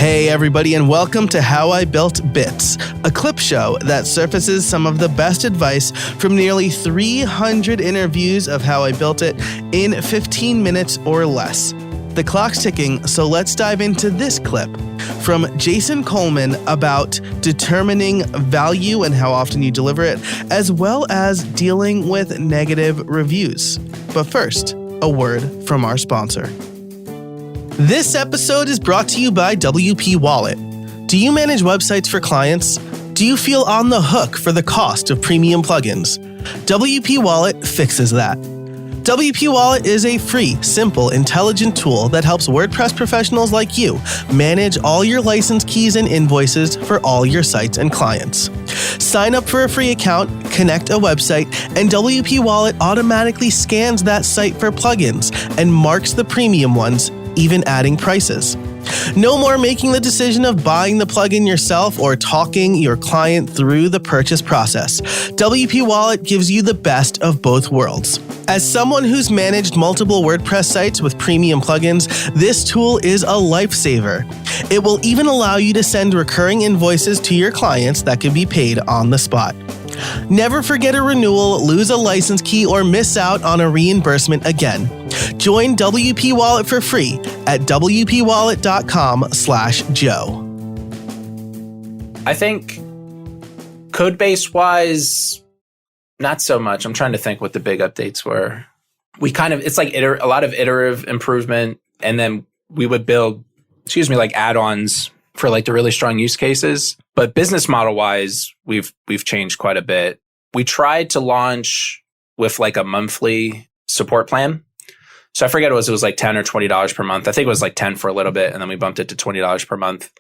Hey everybody, and welcome to How I Built Bits, a clip show that surfaces some of the best advice from nearly 300 interviews of how I built it in 15 minutes or less. The clock's ticking, so let's dive into this clip from Jason Coleman about determining value and how often you deliver it, as well as dealing with negative reviews. But first, a word from our sponsor. This episode is brought to you by WP Wallet. Do you manage websites for clients? Do you feel on the hook for the cost of premium plugins? WP Wallet fixes that. WP Wallet is a free, simple, intelligent tool that helps WordPress professionals like you manage all your license keys and invoices for all your sites and clients. Sign up for a free account, connect a website, and WP Wallet automatically scans that site for plugins and marks the premium ones, even adding prices. No more making the decision of buying the plugin yourself or talking your client through the purchase process. WP Wallet gives you the best of both worlds. As someone who's managed multiple WordPress sites with premium plugins, this tool is a lifesaver. It will even allow you to send recurring invoices to your clients that can be paid on the spot. Never forget a renewal, lose a license key, or miss out on a reimbursement again. Join WP Wallet for free at wpwallet.com/Joe. I think code base wise, not so much. I'm trying to think what the big updates were. It's like a lot of iterative improvement. And then we would build, like add-ons for like the really strong use cases. But business model wise, we've changed quite a bit. We tried to launch with like a monthly support plan. So I forget it was like $10 or $20 per month. I think it was like 10 for a little bit, and then we bumped it to $20 per month.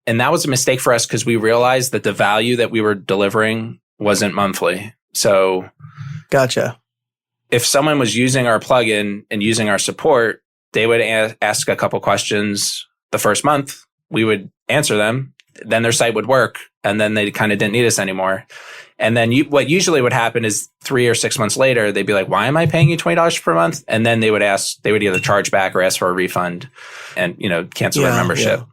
And that was a mistake for us because we realized that the value that we were delivering wasn't monthly. So gotcha. If someone was using our plugin and using our support, they would ask a couple questions the first month. We would answer them. Then their site would work, and then they kind of didn't need us anymore. And then what usually would happen is 3 or 6 months later, they'd be like, why am I paying you $20 per month? And then they would either charge back or ask for a refund and, cancel their membership. Yeah.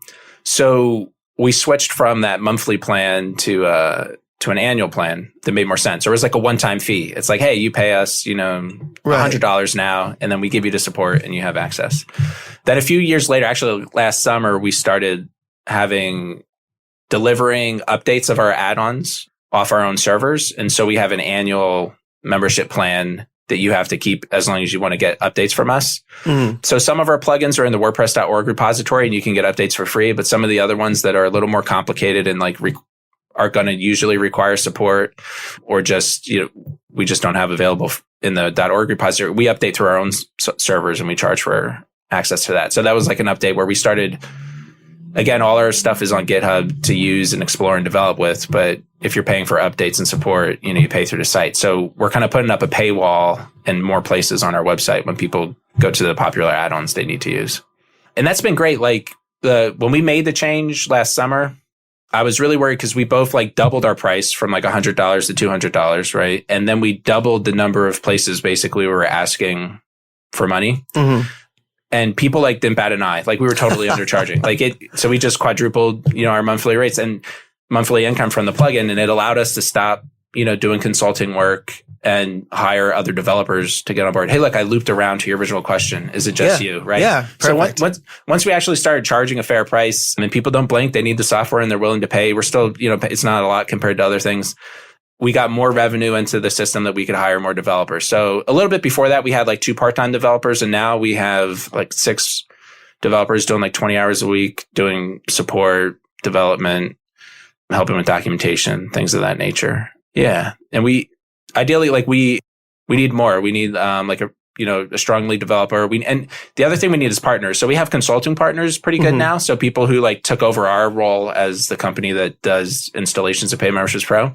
So we switched from that monthly plan to an annual plan that made more sense. Or it was like a one-time fee. It's like, hey, you pay us, $100 now, and then we give you the support and you have access. Then a few years later, actually last summer, we started delivering updates of our add-ons off our own servers. And so we have an annual membership plan that you have to keep as long as you want to get updates from us. Mm-hmm. So some of our plugins are in the WordPress.org repository and you can get updates for free. But some of the other ones that are a little more complicated and are going to usually require support, or just, we just don't have available in the .org repository. We update through our own servers and we charge for access to that. So that was like an update where we started. Again, all our stuff is on GitHub to use and explore and develop with. But if you're paying for updates and support, you pay through the site. So we're kind of putting up a paywall in more places on our website when people go to the popular add-ons they need to use. And that's been great. Like when we made the change last summer, I was really worried because we both doubled our price from $100 to $200, right? And then we doubled the number of places basically we were asking for money. Mm-hmm. And people didn't bat an eye. We were totally undercharging. So we just quadrupled, our monthly rates and monthly income from the plugin. And it allowed us to stop, doing consulting work and hire other developers to get on board. Hey, look, I looped around to your original question. Is it just you? Right. Yeah. Perfect. So once we actually started charging a fair price, people don't blink, they need the software and they're willing to pay. We're still, it's not a lot compared to other things. We got more revenue into the system that we could hire more developers. So a little bit before that, we had 2 part-time developers, and now we have 6 developers doing 20 hours a week, doing support, development, helping with documentation, things of that nature. Yeah. And we ideally, we need more. We need a strong lead developer. And the other thing we need is partners. So we have consulting partners pretty good now. So people who took over our role as the company that does installations of Paid Memberships Pro.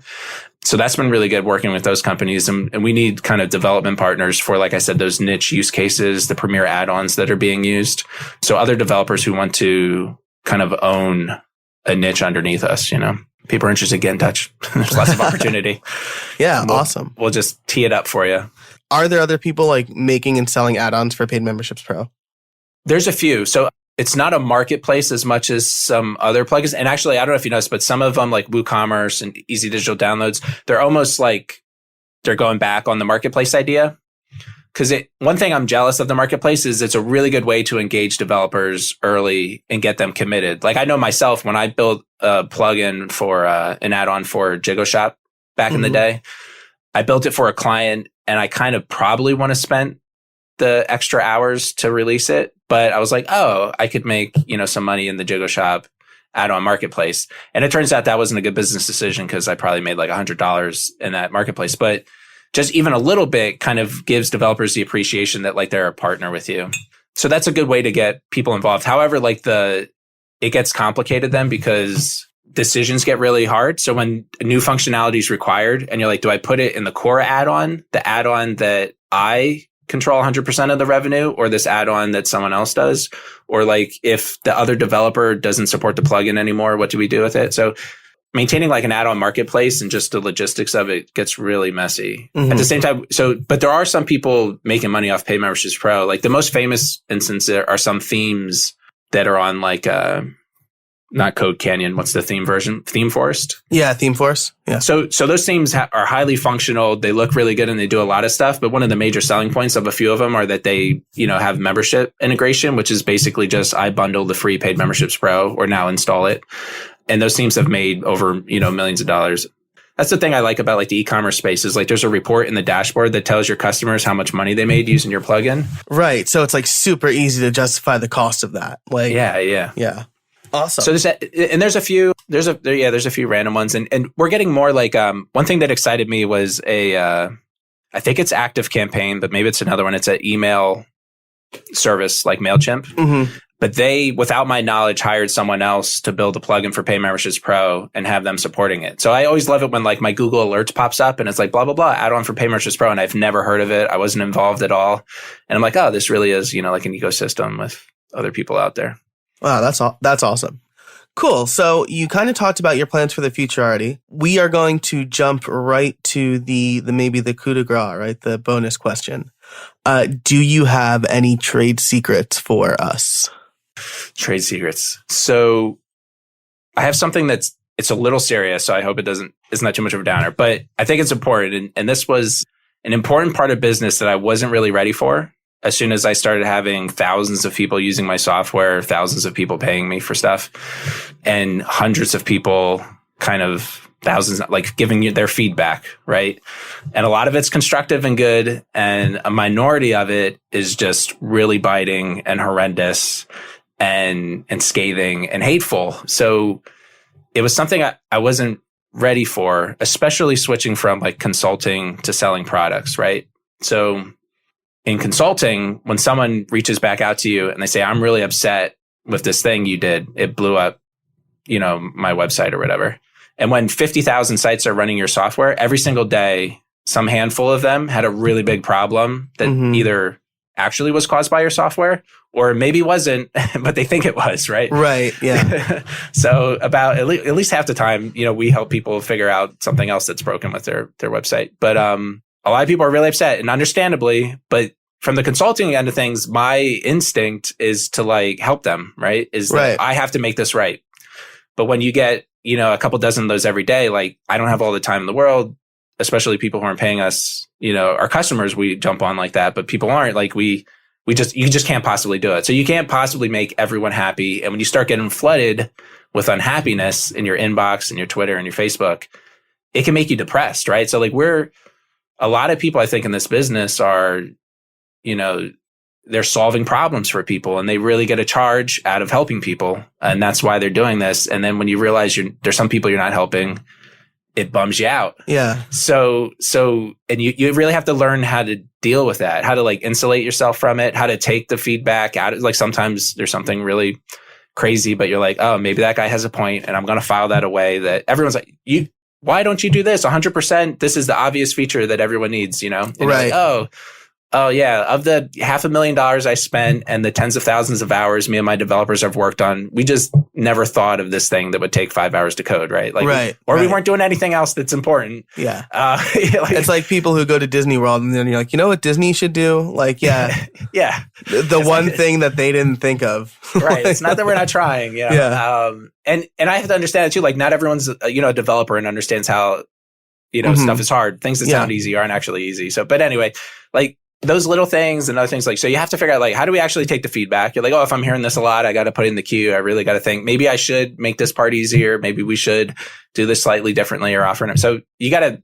So that's been really good working with those companies. And we need kind of development partners for, like I said, those niche use cases, the premier add-ons that are being used. So other developers who want to kind of own a niche underneath us, people are interested, get in touch. There's lots of opportunity. Yeah. Awesome. We'll just tee it up for you. Are there other people making and selling add-ons for Paid Memberships Pro? There's a few. So it's not a marketplace as much as some other plugins. And actually, I don't know if you noticed, but some of them like WooCommerce and Easy Digital Downloads, they're almost like they're going back on the marketplace idea. Because one thing I'm jealous of the marketplace is it's a really good way to engage developers early and get them committed. Like I know myself, when I built a plugin for an add-on for Jigo Shop back in the day, I built it for a client and I kind of probably want to spend the extra hours to release it. But I was like, oh, I could make, some money in the Jigo Shop add-on marketplace. And it turns out that wasn't a good business decision because I probably made like $100 in that marketplace. But just even a little bit kind of gives developers the appreciation that like they're a partner with you. So that's a good way to get people involved. However, like it gets complicated then because decisions get really hard. So when new functionality is required and you're like, do I put it in the core add-on, the add-on that I control 100% of the revenue, or this add-on that someone else does? Or like if the other developer doesn't support the plugin anymore, what do we do with it? So maintaining like an add-on marketplace and just the logistics of it gets really messy. At the same time, but there are some people making money off Paid Memberships Pro. Like the most famous instance are some themes that are on like, not Code Canyon. What's the theme version? Theme Forest? Yeah, Theme Forest. Yeah. So those themes are highly functional. They look really good and they do a lot of stuff. But one of the major selling points of a few of them are that they, have membership integration, which is basically just I bundle the free Paid Memberships Pro or now install it. And those teams have made over, millions of dollars. That's the thing I like about like the e-commerce space is like there's a report in the dashboard that tells your customers how much money they made using your plugin. Right. So it's like super easy to justify the cost of that. Like Yeah. Awesome. So there's a few random ones and we're getting more like one thing that excited me was I think it's ActiveCampaign, but maybe it's another one. It's an email service like MailChimp. But they, without my knowledge, hired someone else to build a plugin for Paid Memberships Pro and have them supporting it. So I always love it when like my Google Alerts pops up and it's like blah, blah, blah, add on for Paid Memberships Pro. And I've never heard of it. I wasn't involved at all. And I'm like, oh, this really is, like an ecosystem with other people out there. Wow, that's awesome. Cool. So you kind of talked about your plans for the future already. We are going to jump right to the maybe the coup de grace, right? The bonus question. Do you have any trade secrets for us? Trade secrets. So I have something it's a little serious, so I hope it's not too much of a downer, but I think it's important. And this was an important part of business that I wasn't really ready for. As soon as I started having thousands of people using my software, thousands of people paying me for stuff, and hundreds of people thousands, like giving you their feedback, right? And a lot of it's constructive and good. And a minority of it is just really biting and horrendous and scathing and hateful. So it was something I wasn't ready for, especially switching from like consulting to selling products, right? So in consulting, when someone reaches back out to you and they say, I'm really upset with this thing you did, it blew up, my website or whatever. And when 50,000 sites are running your software, every single day, some handful of them had a really big problem that either actually was caused by your software or maybe wasn't, but they think it was, right? Right, yeah. So about at least half the time, we help people figure out something else that's broken with their website. But a lot of people are really upset and understandably, but from the consulting end of things, my instinct is to like help them, right? That I have to make this right. But when you get, a couple dozen of those every day, like I don't have all the time in the world, especially people who aren't paying us, our customers, we jump on like that, but people aren't like you just can't possibly do it. So you can't possibly make everyone happy. And when you start getting flooded with unhappiness in your inbox and your Twitter and your Facebook, it can make you depressed, right? So like a lot of people I think in this business are, they're solving problems for people and they really get a charge out of helping people. And that's why they're doing this. And then when you realize there's some people you're not helping, it bums you out. Yeah. So, and you really have to learn how to deal with that, how to like insulate yourself from it, how to take the feedback out. Like sometimes there's something really crazy, but you're like, oh, maybe that guy has a point and I'm going to file that away. That everyone's like, why don't you do this? 100%. This is the obvious feature that everyone needs, And right. Like, oh, Oh, yeah. Of the $500,000 I spent and the tens of thousands of hours me and my developers have worked on, we just never thought of this thing that would take 5 hours to code, right? Like, we weren't doing anything else that's important. Yeah. It's like people who go to Disney World and then you're like, you know what Disney should do? Like, yeah. Yeah. The one thing that they didn't think of. Right. It's not that we're not trying. Yeah. And I have to understand it too. Like, not everyone's, a developer and understands how, stuff is hard. Things that sound easy aren't actually easy. So, but anyway, like, those little things and other things, like, so you have to figure out, like, how do we actually take the feedback? You're like, oh, if I'm hearing this a lot, I got to put it in the queue. I really got to think, maybe I should make this part easier. Maybe we should do this slightly differently or offer it. So you got to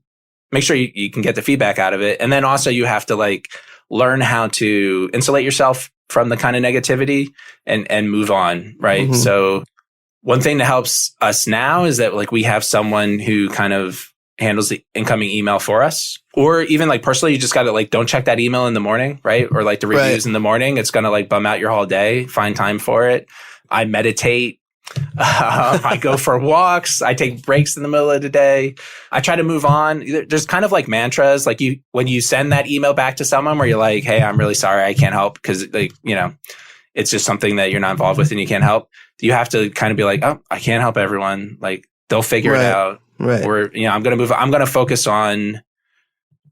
make sure you can get the feedback out of it. And then also you have to, like, learn how to insulate yourself from the kind of negativity and move on. Right. So one thing that helps us now is that, like, we have someone who kind of handles the incoming email for us. Or even, like, personally, you just got to, like, don't check that email in the morning, right? Or, like, the reviews in the morning. It's going to, like, bum out your whole day. Find time for it. I meditate. I go for walks. I take breaks in the middle of the day. I try to move on. There's kind of like mantras, like, when you send that email back to someone where you're like, hey, I'm really sorry, I can't help because, like, it's just something that you're not involved with and you can't help. You have to kind of be like, oh, I can't help everyone. Like, they'll figure it out. Right. Or, I'm going to move. I'm going to focus on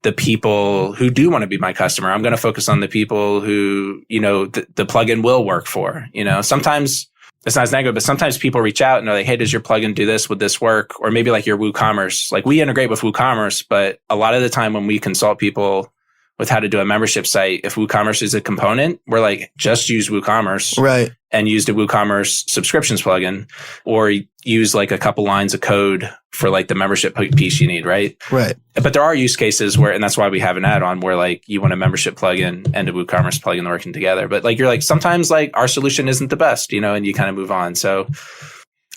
the people who do want to be my customer. I'm going to focus on the people who, the plugin will work for. Sometimes it's not as negative, but sometimes people reach out and they're like, hey, does your plugin do this? Would this work? Or maybe like your WooCommerce. Like, we integrate with WooCommerce, but a lot of the time when we consult people with how to do a membership site, if WooCommerce is a component, we're like, just use WooCommerce. Right. And use the WooCommerce subscriptions plugin, or use, like, a couple lines of code for, like, the membership piece you need, right? Right. But there are use cases where, and that's why we have an add-on where, like, you want a membership plugin and a WooCommerce plugin working together. But, like, you're like, sometimes, like, our solution isn't the best, and you kind of move on. So,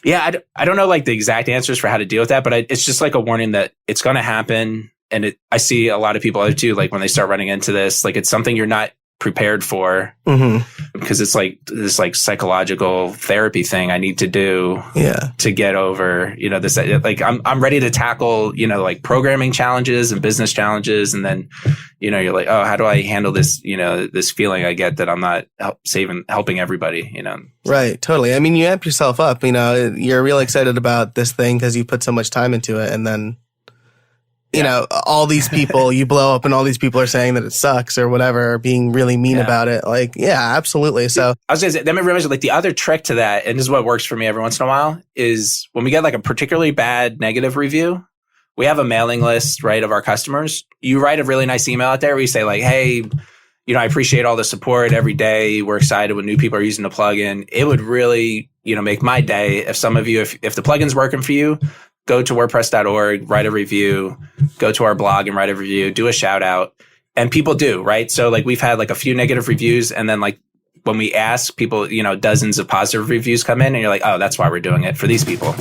yeah, I don't know, like, the exact answers for how to deal with that, but it's just like a warning that it's going to happen. And I see a lot of people too, like, when they start running into this, like, it's something you're not prepared for, because it's like this, like, psychological therapy thing I need to do to get over, this, like, I'm ready to tackle, like, programming challenges and business challenges. And then, you're like, oh, how do I handle this, this feeling I get that I'm not helping everybody, Right. Totally. I mean, you amp yourself up, you're real excited about this thing because you put so much time into it. And then, all these people you blow up and all these people are saying that it sucks or whatever, or being really mean about it. Like, yeah, absolutely. So I was going to say, that reminds me, like, the other trick to that, and this is what works for me every once in a while, is when we get, like, a particularly bad negative review, we have a mailing list, right, of our customers. You write a really nice email out there where you say, like, hey, I appreciate all the support every day. We're excited when new people are using the plugin. It would really, make my day if some of you, if the plugin's working for you, go to WordPress.org, write a review, go to our blog and write a review, do a shout out. And people do, right? So, like, we've had, like, a few negative reviews, and then, like, when we ask people, dozens of positive reviews come in, and you're like, oh, that's why we're doing it, for these people.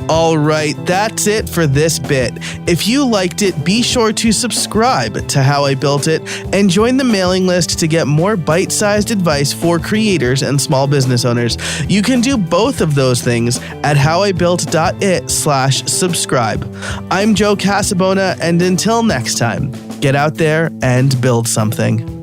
All right, that's it for this bit. If you liked it, be sure to subscribe to How I Built It and join the mailing list to get more bite-sized advice for creators and small business owners. You can do both of those things at howibuilt.it/subscribe. I'm Joe Casabona, and until next time, get out there and build something.